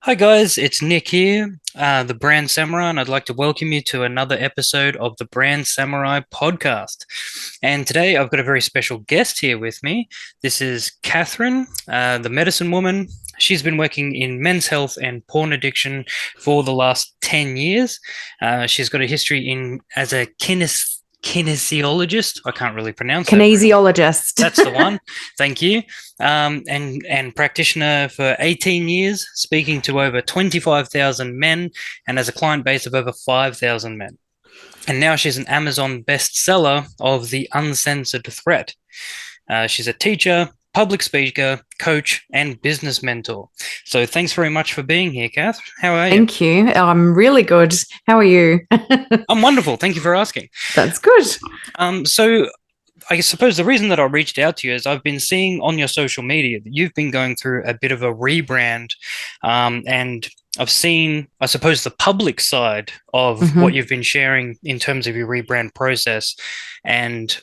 Hi guys, it's Nick here, the Brand Samurai, and I'd like to welcome you to another episode of the Brand Samurai podcast. And today I've got a very special guest here with me. This is Catherine, the medicine woman. She's been working in men's health and porn addiction for the last 10 years. She's got a history in as a kinesiologist. I can't really pronounce that very well. Kinesiologist. That's the one. Thank you. And practitioner for 18 years, speaking to over 25,000 men and has a client base of over 5,000 men. And now she's an Amazon bestseller of The Uncensored Threat. She's a teacher, public speaker, coach, and business mentor. So thanks very much for being here, Kath. How are you? Thank you. I'm really good. How are you? I'm wonderful. Thank you for asking. That's good. So I suppose the reason that I reached out to you is I've been seeing on your social media that you've been going through a bit of a rebrand, and I've seen, I suppose, the public side of what you've been sharing in terms of your rebrand process. And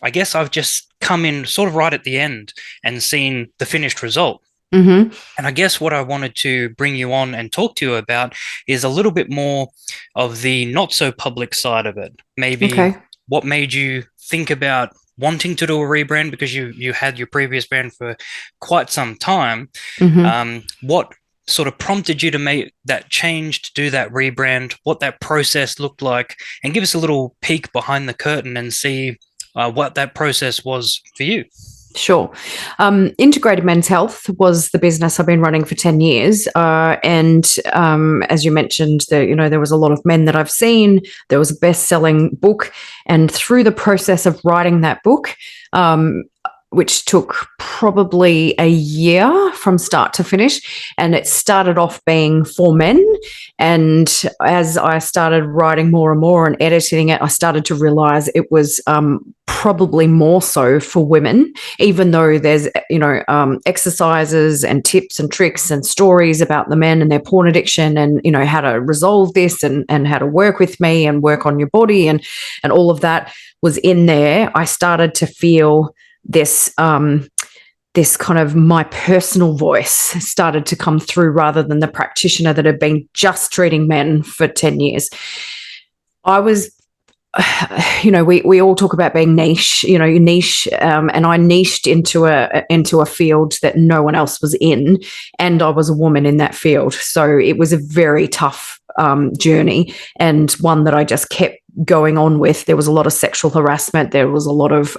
I guess I've just come in sort of right at the end and seen the finished result. Mm-hmm. And I guess what I wanted to bring you on and talk to you about is a little bit more of the not so public side of it. Maybe Okay. what made you think about wanting to do a rebrand, because you had your previous brand for quite some time. Mm-hmm. What sort of prompted you to make that change, to do that rebrand, what that process looked like, and give us a little peek behind the curtain and see what that process was for you. Sure. Integrated Men's Health was the business I've been running for 10 years. And as you mentioned, there was a lot of men that I've seen. There was a best-selling book. And through the process of writing that book, which took probably a year from start to finish. And it started off being for men. And as I started writing more and more and editing it, I started to realize it was probably more so for women, even though there's, exercises and tips and tricks and stories about the men and their porn addiction and, how to resolve this and how to work with me and work on your body and all of that was in there. I started to feel this kind of my personal voice started to come through rather than the practitioner that had been just treating men for 10 years. I was, we all talk about being niche, niche, and I niched into a field that no one else was in, and I was a woman in that field. So it was a very tough journey, and one that I just kept going on with. There was a lot of sexual harassment. There was a lot of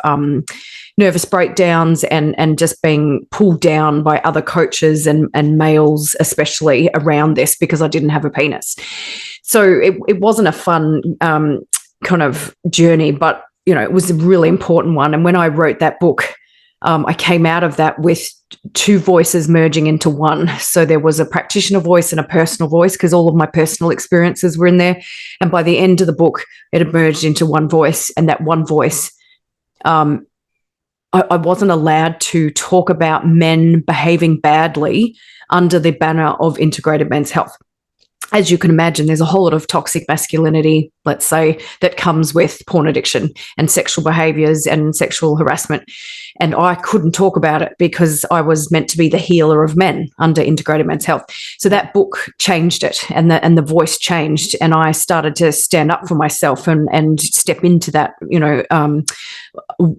nervous breakdowns and just being pulled down by other coaches and males, especially around this, because I didn't have a penis. So it wasn't a fun kind of journey, but, it was a really important one. And when I wrote that book, I came out of that with two voices merging into one. So there was a practitioner voice and a personal voice, because all of my personal experiences were in there. And by the end of the book, it emerged into one voice. And that one voice, I wasn't allowed to talk about men behaving badly under the banner of integrated men's health. As you can imagine, there's a whole lot of toxic masculinity, let's say, that comes with porn addiction and sexual behaviors and sexual harassment. And I couldn't talk about it because I was meant to be the healer of men under integrated men's health. So that book changed it, and the voice changed, and I started to stand up for myself and step into that,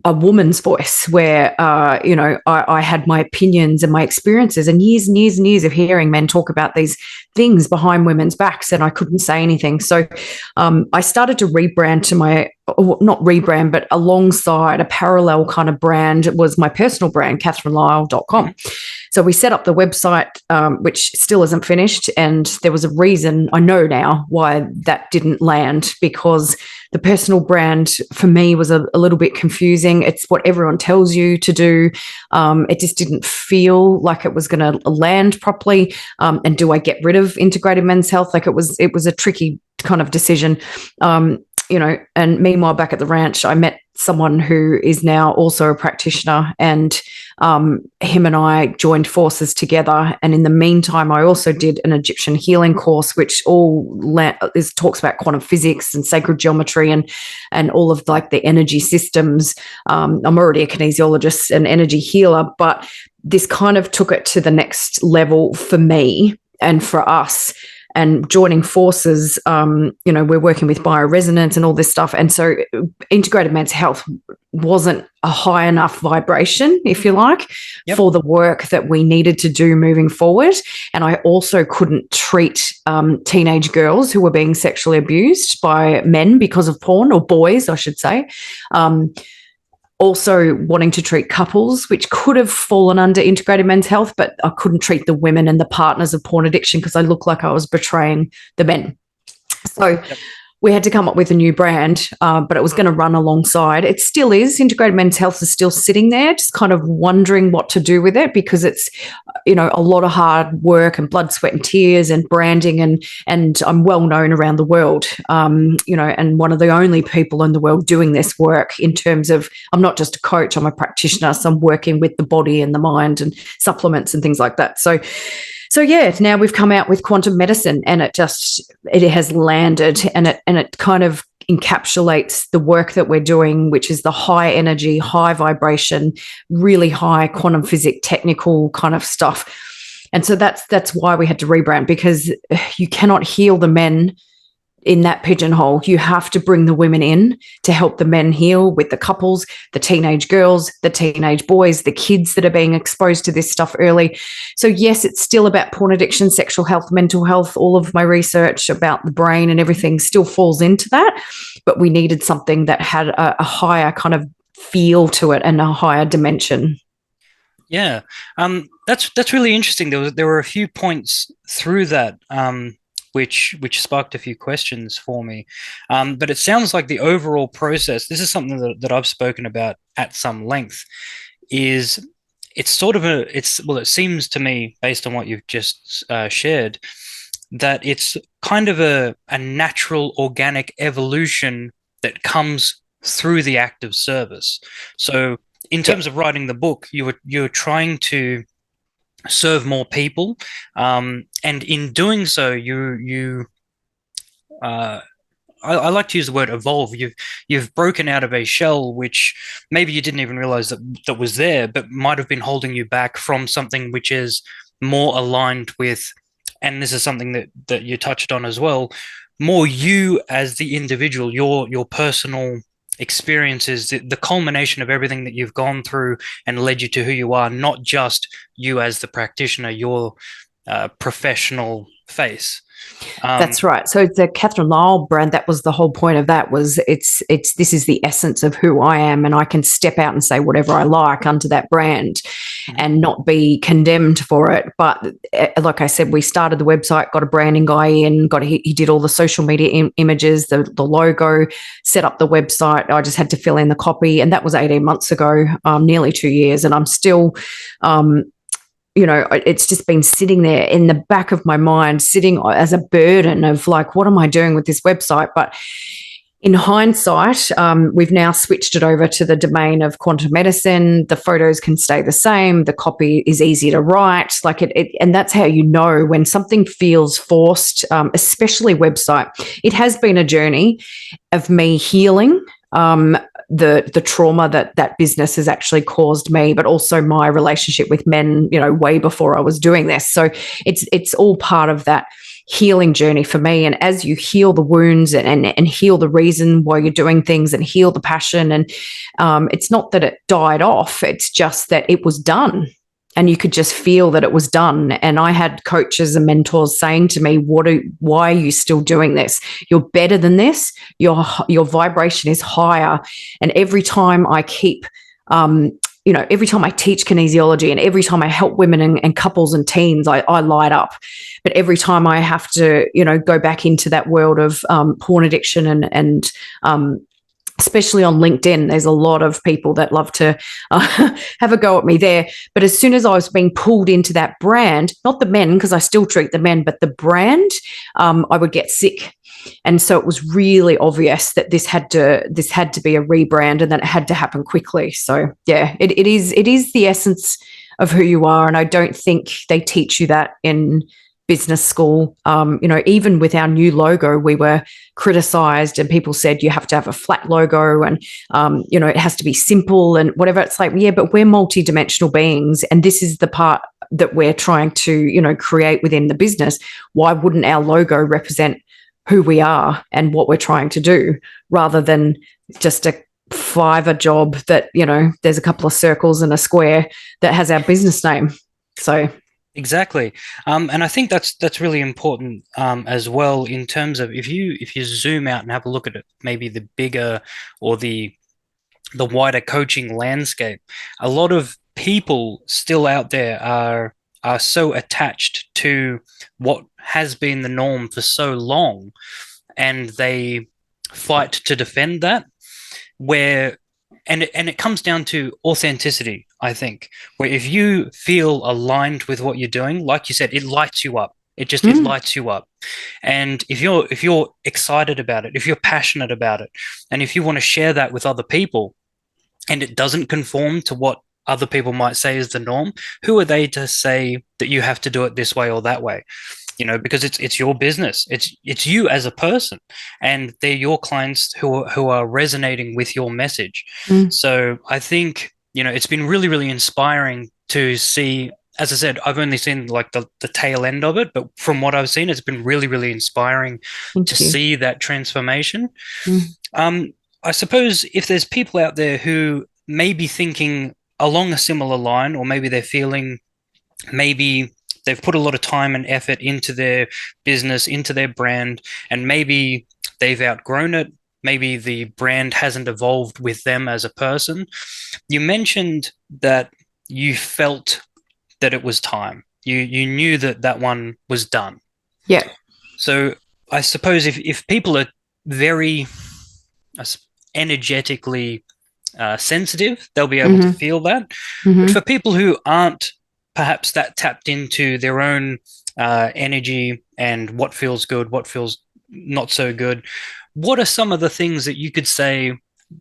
a woman's voice where, I had my opinions and my experiences and years and years and years of hearing men talk about these things behind women's backs, and I couldn't say anything. So I started to rebrand to not rebrand, but alongside a parallel kind of brand was my personal brand, catherinelyle.com. So we set up the website, which still isn't finished. And there was a reason, I know now, why that didn't land, because the personal brand for me was a little bit confusing. It's what everyone tells you to do. It just didn't feel like it was going to land properly. And do I get rid of integrated men's health? Like it was a tricky kind of decision. And meanwhile, back at the ranch, I met someone who is now also a practitioner, and him and I joined forces together. And in the meantime, I also did an Egyptian healing course, which talks about quantum physics and sacred geometry and all of like the energy systems. I'm already a kinesiologist and energy healer, but this kind of took it to the next level for me. and for us, and joining forces, we're working with bioresonance and all this stuff. And so integrated men's health wasn't a high enough vibration, if you like, for the work that we needed to do moving forward. And I also couldn't treat teenage girls who were being sexually abused by men because of porn, or boys, I should say. Also wanting to treat couples, which could have fallen under integrated men's health, but I couldn't treat the women and the partners of porn addiction because I looked like I was betraying the men. So we had to come up with a new brand, but it was going to run alongside. It still is. Integrated men's health is still sitting there, just kind of wondering what to do with it, because it's, a lot of hard work and blood, sweat and tears and branding. And I'm well known around the world, and one of the only people in the world doing this work in terms of, I'm not just a coach, I'm a practitioner. So I'm working with the body and the mind and supplements and things like that. So yeah, now we've come out with quantum medicine, and it has landed, and it kind of encapsulates the work that we're doing, which is the high energy, high vibration, really high quantum physics, technical kind of stuff. And so that's why we had to rebrand, because you cannot heal the men in that pigeonhole. You have to bring the women in to help the men heal, with the couples, the teenage girls, the teenage boys, the kids that are being exposed to this stuff early. So yes, it's still about porn addiction, sexual health, mental health. All of my research about the brain and everything still falls into that, but we needed something that had a higher kind of feel to it and a higher dimension. Yeah, that's really interesting. There were a few points through that, which sparked a few questions for me. But it sounds like the overall process, this is something that I've spoken about at some length, is it seems to me, based on what you've just shared, that it's kind of a natural organic evolution that comes through the act of service. So in terms of writing the book, you're trying to serve more people, and in doing so, I like to use the word evolve. You've broken out of a shell which maybe you didn't even realize that was there, but might have been holding you back from something which is more aligned with, and this is something that you touched on as well, more you as the individual, your personal experiences, the culmination of everything that you've gone through and led you to who you are, not just you as the practitioner, your professional face. That's right. So the Catherine Lyle brand, that was the whole point of that, was this is the essence of who I am, and I can step out and say whatever I like under that brand and not be condemned for it. But like I said, we started the website, got a branding guy in, he did all the social media images, the logo, set up the website. I just had to fill in the copy, and that was 18 months ago, nearly 2 years, and I'm still it's just been sitting there in the back of my mind, sitting as a burden of like, what am I doing with this website? But in hindsight, we've now switched it over to the domain of quantum medicine. The photos can stay the same. The copy is easy to write. Like and that's how you know when something feels forced, especially website. It has been a journey of me healing the trauma that business has actually caused me, but also my relationship with men, way before I was doing this. So it's all part of that healing journey for me. And as you heal the wounds and heal the reason why you're doing things and heal the passion, and it's not that it died off, it's just that it was done. And you could just feel that it was done. And I had coaches and mentors saying to me, why are you still doing this? You're better than this. Your vibration is higher. And every time I keep, every time I teach kinesiology and every time I help women and couples and teens, I light up. But every time I have to, go back into that world of porn addiction and especially on LinkedIn, there's a lot of people that love to have a go at me there. But as soon as I was being pulled into that brand, not the men, because I still treat the men, but the brand, I would get sick. And so it was really obvious that this had to be a rebrand, and that it had to happen quickly. So yeah, it is the essence of who you are. And I don't think they teach you that in business school. Even with our new logo, we were criticized and people said you have to have a flat logo and, it has to be simple and whatever. It's like, yeah, but we're multidimensional beings. And this is the part that we're trying to, create within the business, why wouldn't our logo represent who we are and what we're trying to do, rather than just a Fiverr job that, there's a couple of circles and a square that has our business name. So exactly. And I think that's really important as well, in terms of if you zoom out and have a look at it, maybe the bigger or the wider coaching landscape, a lot of people still out there are so attached to what has been the norm for so long, and they fight to defend that, where and it comes down to authenticity, I think, where if you feel aligned with what you're doing, like you said, it lights you up. It lights you up. And if you're excited about it, if you're passionate about it, and if you want to share that with other people, and it doesn't conform to what other people might say is the norm, who are they to say that you have to do it this way or that way? Because it's your business. It's you as a person, and they're your clients who are resonating with your message. So I think, it's been really, really inspiring to see. As I said, I've only seen like the tail end of it, but from what I've seen, it's been really, really inspiring to see that transformation. I suppose if there's people out there who may be thinking along a similar line, or maybe they're feeling, maybe they've put a lot of time and effort into their business, into their brand, and maybe they've outgrown it. Maybe the brand hasn't evolved with them as a person. You mentioned that you felt that it was time. You knew that one was done. Yeah. So I suppose if people are very energetically sensitive, they'll be able to feel that. But for people who aren't perhaps that tapped into their own energy and what feels good, what feels not so good, what are some of the things that you could say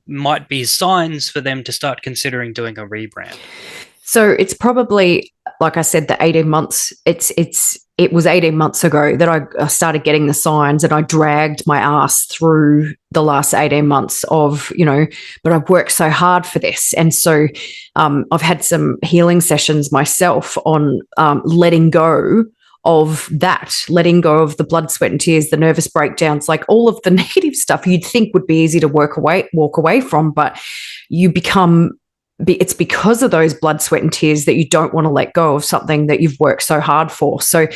might be signs for them to start considering doing a rebrand? So it's probably, like I said, the 18 months. It was 18 months ago that I started getting the signs, and I dragged my ass through the last 18 months of, but I've worked so hard for this. And so I've had some healing sessions myself on letting go of that, letting go of the blood, sweat and tears, the nervous breakdowns, like all of the negative stuff you'd think would be easy to walk away from, but it's because of those blood, sweat and tears that you don't want to let go of something that you've worked so hard for. So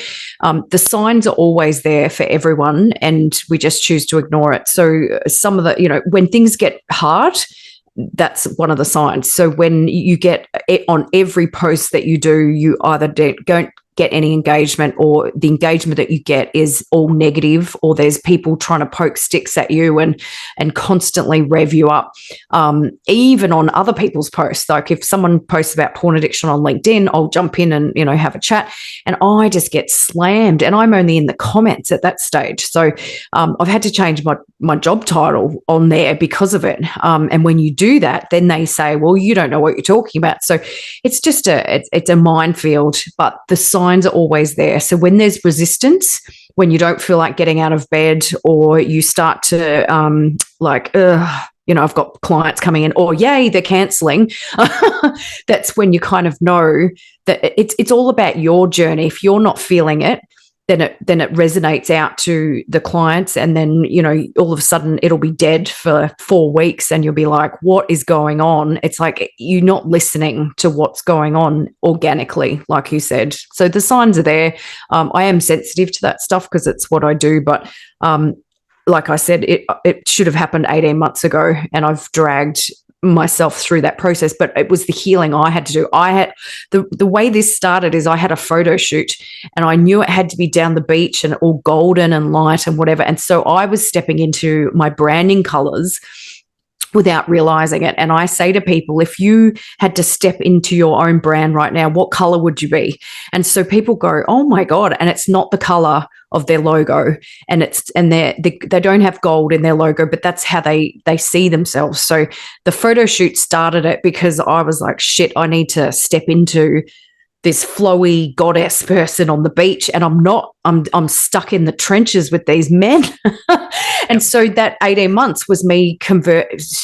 the signs are always there for everyone, and we just choose to ignore it. So some of the, when things get hard, that's one of the signs. So when you get it on every post that you do, you either don't get any engagement, or the engagement that you get is all negative, or there's people trying to poke sticks at you and constantly rev you up. Even on other people's posts, like if someone posts about porn addiction on LinkedIn, I'll jump in and, have a chat, and I just get slammed, and I'm only in the comments at that stage. So I've had to change my job title on there because of it. And when you do that, then they say, well, you don't know what you're talking about. So it's just it's a minefield, but the signs are always there. So when there's resistance, when you don't feel like getting out of bed, or you start to I've got clients coming in, or yay, they're canceling. That's when you kind of know that it's all about your journey. If you're not feeling it, then it resonates out to the clients, and then all of a sudden it'll be dead for 4 weeks, and you'll be like, what is going on? It's like you're not listening to what's going on organically, like you said. So the signs are there. I am sensitive to that stuff because it's what I do, but like I said, it should have happened 18 months ago, and I've dragged myself through that process, but it was the healing I had to do. I had the way this started is I had a photo shoot, and I knew it had to be down the beach and all golden and light and whatever. And so I was stepping into my branding colors without realizing it. And I say to people, if you had to step into your own brand right now, what color would you be? And so people go, oh my God. And it's not the color of their logo, and they don't have gold in their logo, but that's how they see themselves. So the photo shoot started it because I was like, shit, I need to step into this flowy goddess person on the beach, and I'm stuck in the trenches with these men. And so that 18 months was me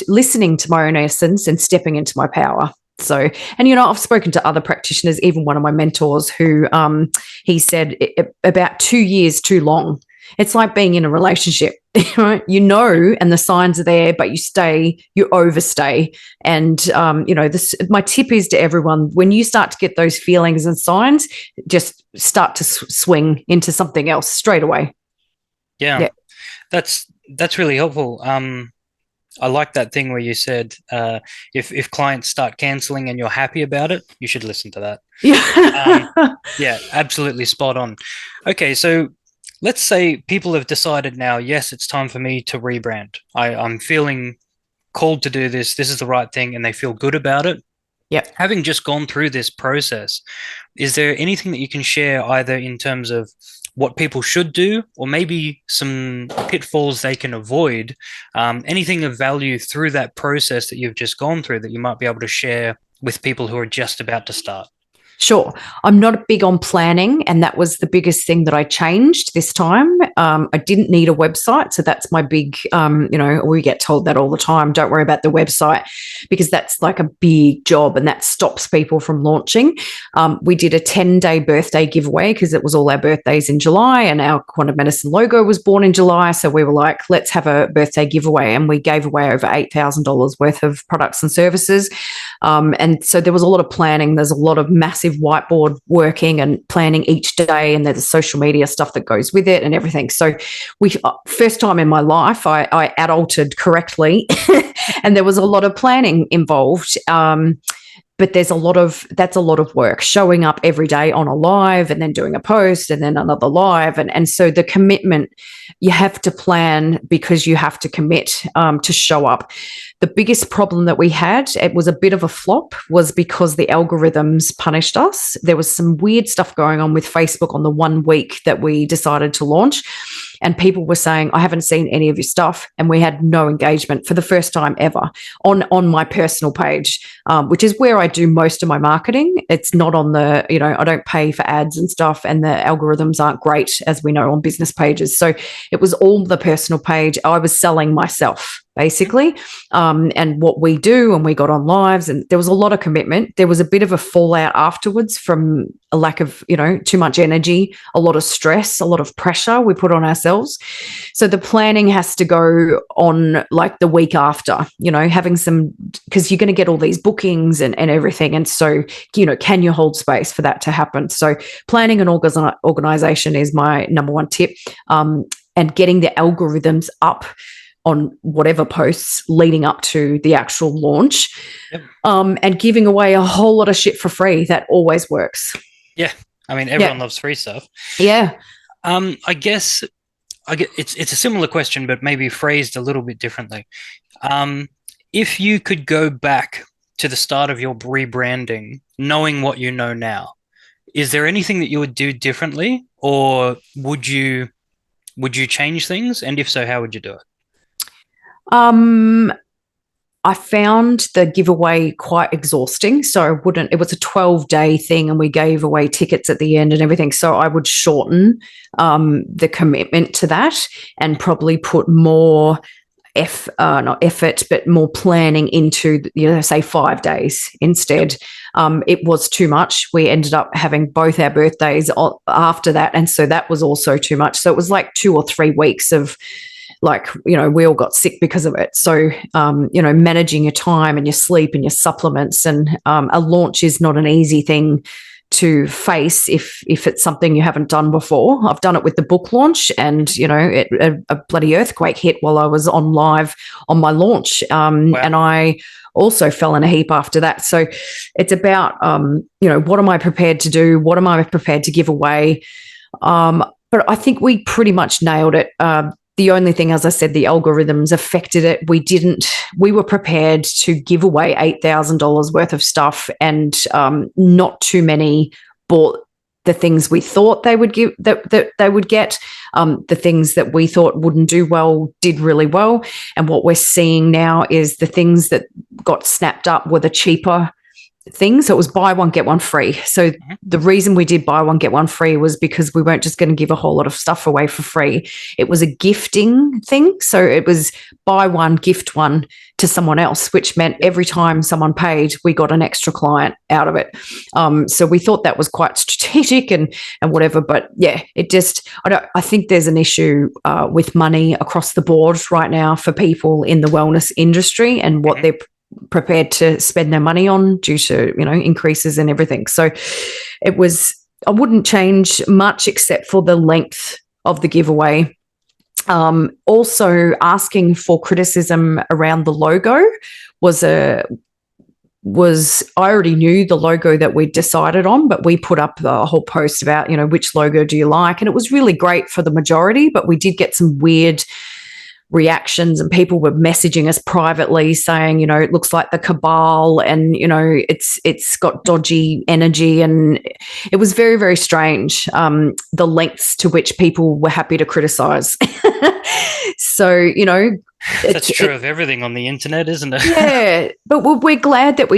listening to my own essence and stepping into my power. So, and I've spoken to other practitioners, even one of my mentors who he said about 2 years too long. It's like being in a relationship, right? And the signs are there, but you overstay. And, my tip is to everyone, when you start to get those feelings and signs, just start to swing into something else straight away. Yeah, Yeah. that's really helpful. I like that thing where you said if clients start canceling and you're happy about it, you should listen to that. Um, Yeah. yeah, absolutely spot on. Okay, so let's say people have decided now, yes, it's time for me to rebrand. I'm feeling called to do this. This is the right thing, and they feel good about it. Yep. Having just gone through this process, is there anything that you can share either in terms of what people should do or maybe some pitfalls they can avoid? Anything of value through that process that you've just gone through that you might be able to share with people who are just about to start? Sure. I'm not big on planning, and that was the biggest thing that I changed this time. I didn't need a website. So that's my big, we get told that all the time. Don't worry about the website because that's like a big job and that stops people from launching. We did a 10-day birthday giveaway because it was all our birthdays in July, and our Quantum Medicine logo was born in July. So we were like, let's have a birthday giveaway. And we gave away over $8,000 worth of products and services. And so there was a lot of planning. There's a lot of massive whiteboard working and planning each day, and there's the social media stuff that goes with it and everything. So first time in my life, I adulted correctly, and there was a lot of planning involved. But that's a lot of work, showing up every day on a live and then doing a post and then another live. And so the commitment, you have to plan because you have to commit to show up. The biggest problem that we had, it was a bit of a flop, was because the algorithms punished us. There was some weird stuff going on with Facebook on the 1 week that we decided to launch. And people were saying, I haven't seen any of your stuff. And we had no engagement for the first time ever on my personal page, which is where I do most of my marketing. It's not on the, I don't pay for ads and stuff. And the algorithms aren't great, as we know, on business pages. So it was all the personal page. I was selling myself, basically, and what we do, and we got on lives, and there was a lot of commitment. There was a bit of a fallout afterwards from a lack of, too much energy, a lot of stress, a lot of pressure we put on ourselves. So the planning has to go on like the week after, having some, because you're going to get all these bookings and everything. And so, can you hold space for that to happen? So planning and organization is my number one tip, and getting the algorithms up on whatever posts leading up to the actual launch. Yep. And giving away a whole lot of shit for free. That always works. Yeah. I mean, everyone loves free stuff. Yeah. I guess it's a similar question, but maybe phrased a little bit differently. If you could go back to the start of your rebranding, knowing what you know now, is there anything that you would do differently, or would you change things? And if so, how would you do it? I found the giveaway quite exhausting. So it was a 12-day thing, and we gave away tickets at the end and everything. So I would shorten the commitment to that and probably put more not effort, but more planning into, say 5 days instead. It was too much. We ended up having both our birthdays after that. And so that was also too much. So it was like 2 or 3 weeks of, we all got sick because of it. So, managing your time and your sleep and your supplements, and a launch is not an easy thing to face if it's something you haven't done before. I've done it with the book launch, and, a bloody earthquake hit while I was on live on my launch. Wow. And I also fell in a heap after that. So it's about, what am I prepared to do? What am I prepared to give away? But I think we pretty much nailed it. The only thing, as I said, the algorithms affected it. We were prepared to give away $8,000 worth of stuff, and not too many bought the things we thought they would give, that they would get. The things that we thought wouldn't do well did really well. And what we're seeing now is the things that got snapped up were the cheaper things. So it was buy one, get one free. So the reason we did buy one, get one free was because we weren't just going to give a whole lot of stuff away for free. It was a gifting thing. So it was buy one, gift one to someone else, which meant every time someone paid, we got an extra client out of it. So we thought that was quite strategic and whatever. But yeah, it just, I think there's an issue with money across the board right now for people in the wellness industry and what they're prepared to spend their money on due to, increases and everything. So it was, I wouldn't change much except for the length of the giveaway. Also asking for criticism around the logo was I already knew the logo that we decided on, but we put up a whole post about, which logo do you like? And it was really great for the majority, but we did get some weird reactions and people were messaging us privately saying, it looks like the cabal and, it's got dodgy energy. And it was very, very strange, the lengths to which people were happy to criticize. So, that's true of everything on the internet, isn't it? Yeah, but we're glad that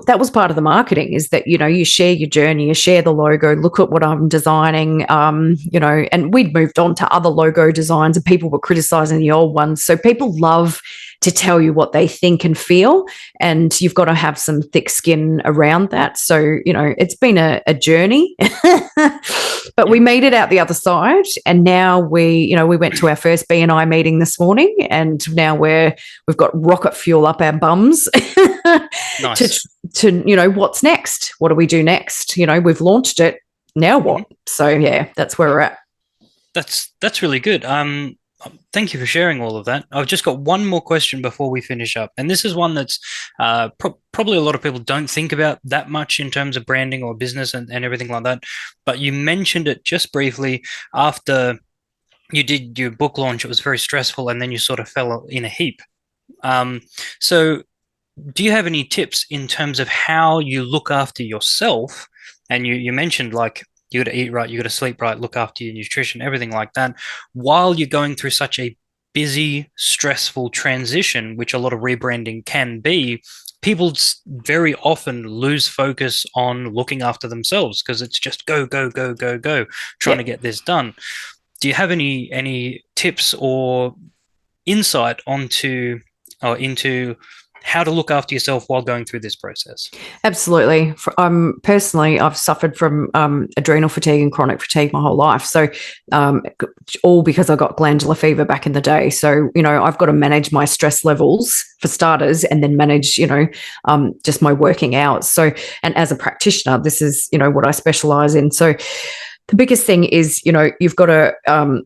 that was part of the marketing, is that, you share your journey, you share the logo, look at what I'm designing, and we'd moved on to other logo designs and people were criticizing the old ones. So people love to tell you what they think and feel, and you've got to have some thick skin around that. So, it's been a journey, but we made it out the other side. And now we went to our first BNI meeting this morning, and now we've got rocket fuel up our bums. Nice. to what's next? What do we do next? We've launched it. Now what? So yeah, that's where we're at. That's really good. Thank you for sharing all of that. I've just got one more question before we finish up. And this is one that's probably a lot of people don't think about that much in terms of branding or business and everything like that. But you mentioned it just briefly after you did your book launch. It was very stressful and then you sort of fell in a heap. So do you have any tips in terms of how you look after yourself? And you mentioned like, you got to eat right, you got to sleep right, look after your nutrition, everything like that, while you're going through such a busy, stressful transition, which a lot of rebranding can be. People very often lose focus on looking after themselves because it's just go, go, go, go, go, trying to get this done. Do you have any tips or insight into how to look after yourself while going through this process? Absolutely. Personally, I've suffered from adrenal fatigue and chronic fatigue my whole life. So all because I got glandular fever back in the day. So, I've got to manage my stress levels for starters and then manage, just my working hours. So, and as a practitioner, this is, what I specialize in. So the biggest thing is, you've got to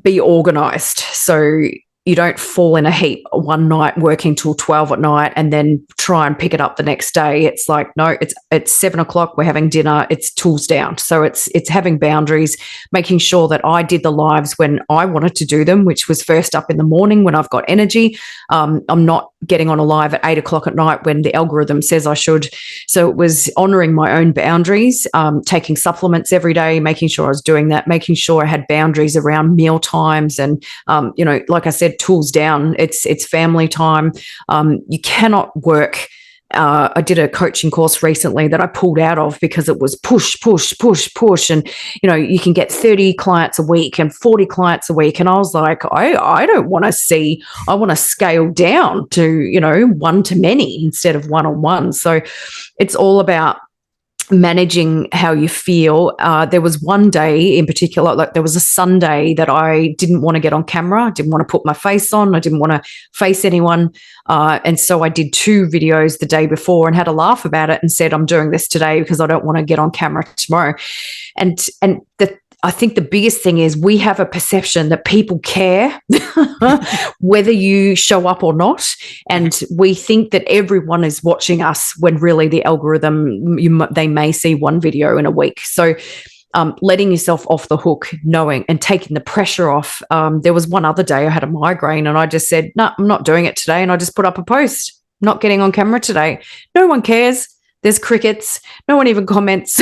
be organized. So you don't fall in a heap one night working till 12 at night and then try and pick it up the next day. It's like, no, it's 7 o'clock. We're having dinner. It's tools down. So it's having boundaries, making sure that I did the lives when I wanted to do them, which was first up in the morning when I've got energy. I'm not getting on a live at 8 o'clock at night when the algorithm says I should. So it was honoring my own boundaries, taking supplements every day, making sure I was doing that, making sure I had boundaries around meal times and, like I said, tools down. It's family time. You cannot work. I did a coaching course recently that I pulled out of because it was push, push, push, push. And, you can get 30 clients a week and 40 clients a week. And I was like, I don't want to see, I want to scale down to, one to many instead of one-on-one. So it's all about managing how you feel. There was one day in particular, like there was a Sunday that I didn't want to get on camera. I didn't want to put my face on. I didn't want to face anyone. And so I did 2 videos the day before and had a laugh about it and said, I'm doing this today because I don't want to get on camera tomorrow. And I think the biggest thing is we have a perception that people care whether you show up or not. And we think that everyone is watching us when really the algorithm, they may see one video in a week. So letting yourself off the hook, knowing and taking the pressure off. There was one other day I had a migraine and I just said, no, I'm not doing it today. And I just put up a post, not getting on camera today. No one cares. There's crickets. No one even comments.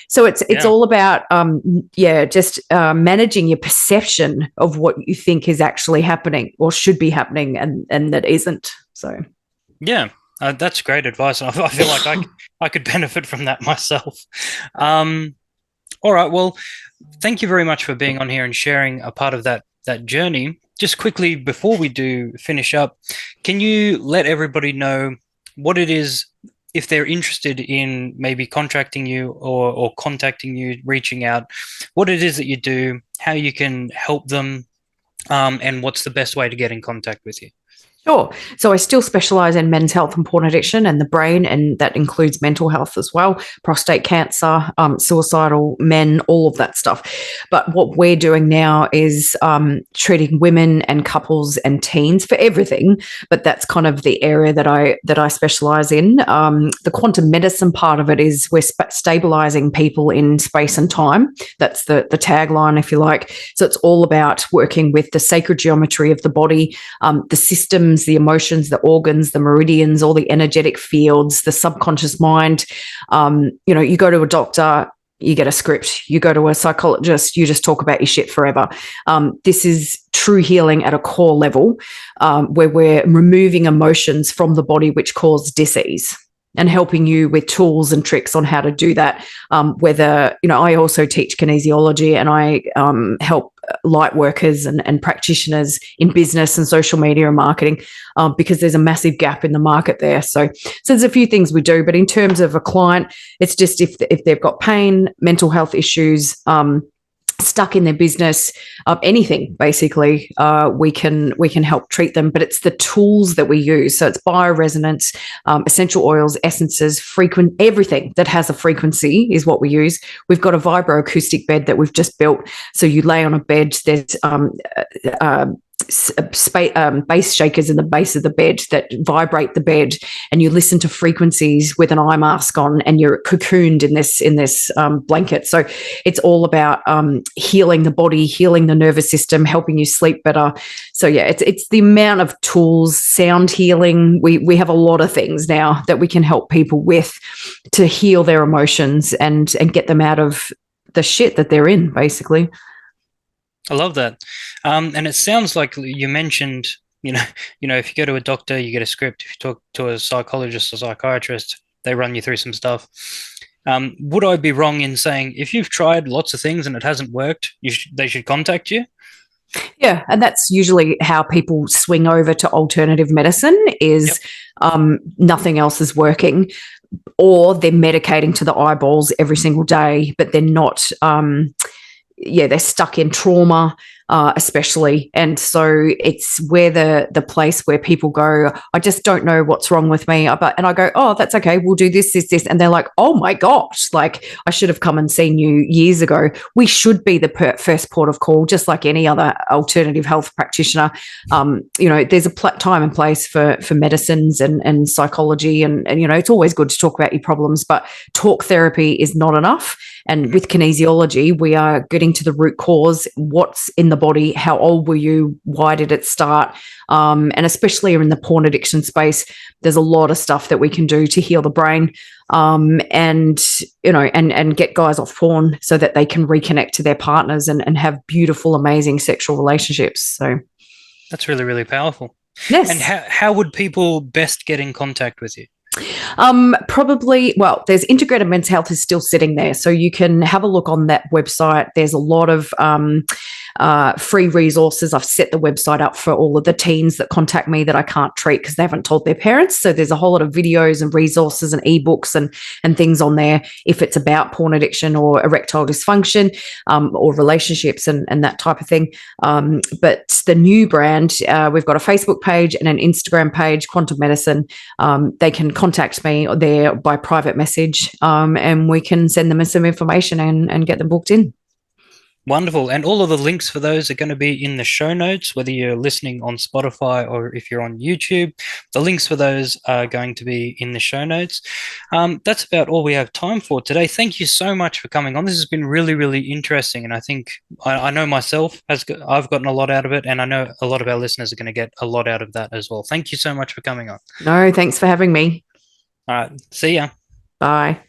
So it's all about just managing your perception of what you think is actually happening or should be happening and that isn't. So yeah, that's great advice. I feel like I could benefit from that myself. All right, well, thank you very much for being on here and sharing a part of that journey. just quickly before we do finish up, can you let everybody know what it is if they're interested in maybe contracting you or contacting you, reaching out, what it is that you do, how you can help them, and what's the best way to get in contact with you? Sure. So I still specialize in men's health and porn addiction and the brain, and that includes mental health as well, prostate cancer, suicidal men, all of that stuff. But what we're doing now is treating women and couples and teens for everything. But that's kind of the area that I specialize in. The quantum medicine part of it is we're stabilizing people in space and time. That's the tagline, if you like. So it's all about working with the sacred geometry of the body, the systems, the emotions, the organs, the meridians, all the energetic fields, the subconscious mind. You go to a doctor, you get a script. You go to a psychologist, you just talk about your shit forever. This is true healing at a core level, where we're removing emotions from the body which cause disease, and helping you with tools and tricks on how to do that. I also teach kinesiology, and I help light workers and practitioners in business and social media and marketing, because there's a massive gap in the market there. So there's a few things we do, but in terms of a client, it's just if they've got pain, mental health issues, stuck in their business, anything basically, we can help treat them. But it's the tools that we use. So it's bioresonance, essential oils, essences, everything that has a frequency is what we use. We've got a vibroacoustic bed that we've just built. So you lay on a bed. There's bass shakers in the base of the bed that vibrate the bed, and you listen to frequencies with an eye mask on, and you're cocooned in this blanket. So it's all about healing the body, healing the nervous system, helping you sleep better. So yeah, it's the amount of tools, sound healing. We have a lot of things now that we can help people with to heal their emotions and get them out of the shit that they're in, basically. I love that. And it sounds like you mentioned, if you go to a doctor, you get a script. If you talk to a psychologist or psychiatrist, they run you through some stuff. Would I be wrong in saying if you've tried lots of things and it hasn't worked, they should contact you? Yeah, and that's usually how people swing over to alternative medicine is nothing else is working, or they're medicating to the eyeballs every single day, but they're not they're stuck in trauma, especially. And so it's where the place where people go, I just don't know what's wrong with me. And I go, oh, that's okay. We'll do this. And they're like, oh my gosh, like I should have come and seen you years ago. We should be the first port of call, just like any other alternative health practitioner. There's a time and place for medicines and psychology. And, it's always good to talk about your problems, but talk therapy is not enough. And with kinesiology, we are getting to the root cause, what's in the body, how old were you, why did it start? And especially in the porn addiction space, there's a lot of stuff that we can do to heal the brain, and get guys off porn so that they can reconnect to their partners and have beautiful, amazing sexual relationships. So that's really, really powerful. Yes. And how would people best get in contact with you? There's Integrated Men's Health is still sitting there. So you can have a look on that website. There's a lot of free resources. I've set the website up for all of the teens that contact me that I can't treat because they haven't told their parents. So there's a whole lot of videos and resources and ebooks and things on there if it's about porn addiction or erectile dysfunction, or relationships and that type of thing. But the new brand, we've got a Facebook page and an Instagram page, Quantum Medicine. They can contact me there by private message, and we can send them some information and get them booked in. Wonderful. And all of the links for those are going to be in the show notes, whether you're listening on Spotify or if you're on YouTube. The links for those are going to be in the show notes. That's about all we have time for today. Thank you so much for coming on. This has been really, really interesting. And I think I know myself, I've gotten a lot out of it. And I know a lot of our listeners are going to get a lot out of that as well. Thank you so much for coming on. No, thanks for having me. All right. See ya. Bye.